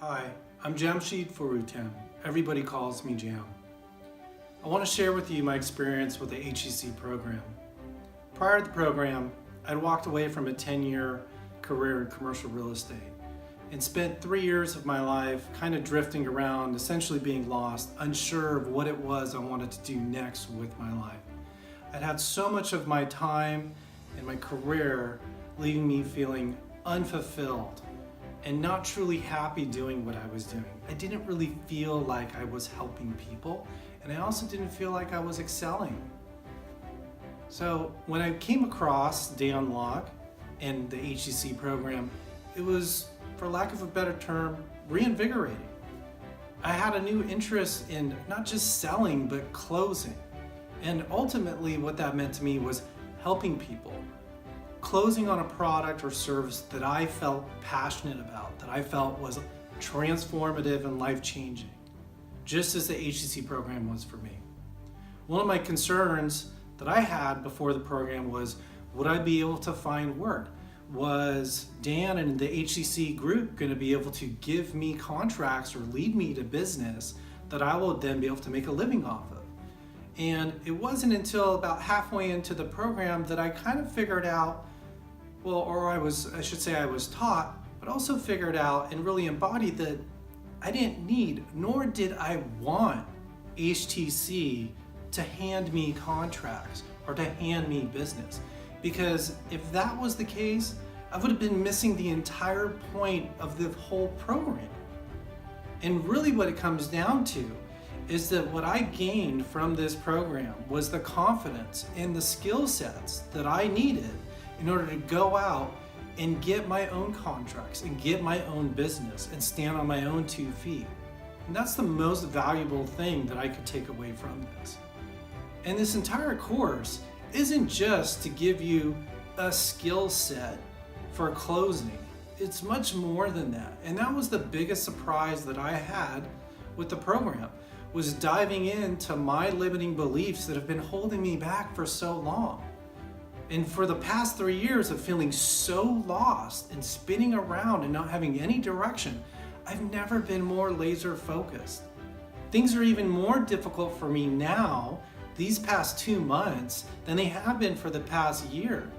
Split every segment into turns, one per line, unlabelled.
Hi, I'm Jamshid Farutem. Everybody calls me Jam. I want to share with you my experience with the HCC program. Prior to the program, I'd walked away from a 10-year career in commercial real estate and spent 3 years of my life kind of drifting around, essentially being lost, unsure of what it was I wanted to do next with my life. I'd had so much of my time and my career leaving me feeling unfulfilled and not truly happy doing what I was doing. I didn't really feel like I was helping people, and I also didn't feel like I was excelling. So when I came across Day Unlock and the HCC program, it was, for lack of a better term, reinvigorating. I had a new interest in not just selling, but closing. And ultimately what that meant to me was helping people. Closing on a product or service that I felt passionate about, that I felt was transformative and life-changing, just as the HCC program was for me. One of my concerns that I had before the program was, would I be able to find work? Was Dan and the HCC group going to be able to give me contracts or lead me to business that I will then be able to make a living off of? And it wasn't until about halfway into the program that I kind of figured out, I was taught, but also figured out and really embodied that I didn't need, nor did I want HTC to hand me contracts or to hand me business. Because if that was the case, I would have been missing the entire point of the whole program. And really what it comes down to is that what I gained from this program was the confidence and the skill sets that I needed in order to go out and get my own contracts and get my own business and stand on my own 2 feet. And that's the most valuable thing that I could take away from this. And this entire course isn't just to give you a skill set for closing. It's much more than that. And that was the biggest surprise that I had with the program, was diving into my limiting beliefs that have been holding me back for so long. And for the past 3 years of feeling so lost and spinning around and not having any direction, I've never been more laser focused. Things are even more difficult for me now, these past 2 months, than they have been for the past year.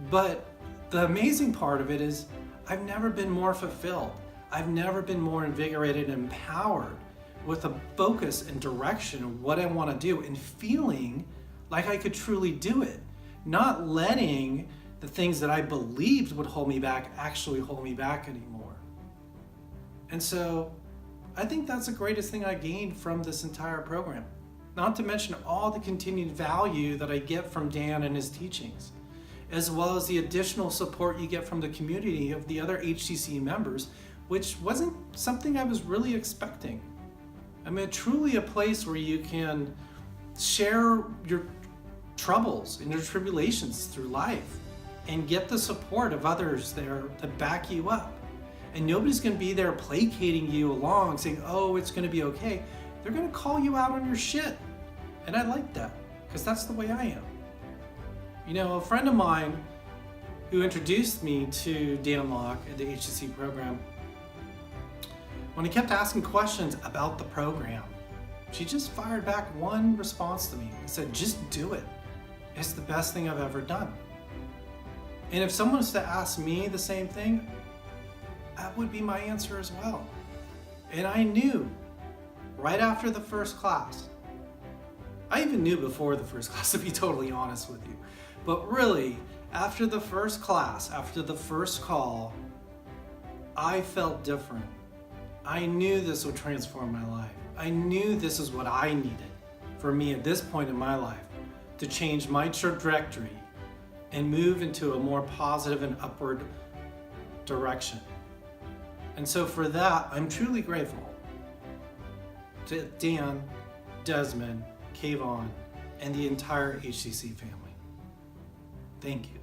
But the amazing part of it is I've never been more fulfilled. I've never been more invigorated and empowered with a focus and direction of what I want to do and feeling like I could truly do it. Not letting the things that I believed would hold me back actually hold me back anymore. And so I think that's the greatest thing I gained from this entire program. Not to mention all the continued value that I get from Dan and his teachings, as well as the additional support you get from the community of the other HCC members, which wasn't something I was really expecting. I mean, truly a place where you can share your troubles and your tribulations through life and get the support of others there to back you up. And nobody's going to be there placating you along saying, oh, it's going to be okay. They're going to call you out on your shit. And I like that, because that's the way I am. You know, a friend of mine who introduced me to Day Unlock at the HCC program, when he kept asking questions about the program, she just fired back one response to me and said, just do it. It's the best thing I've ever done. And if someone was to ask me the same thing, that would be my answer as well. And I knew right after the first class, I even knew before the first class, to be totally honest with you, but really after the first class, after the first call, I felt different. I knew this would transform my life. I knew this is what I needed for me at this point in my life, to change my trajectory and move into a more positive and upward direction. And so for that, I'm truly grateful to Dan, Desmond, Kayvon, and the entire HCC family. Thank you.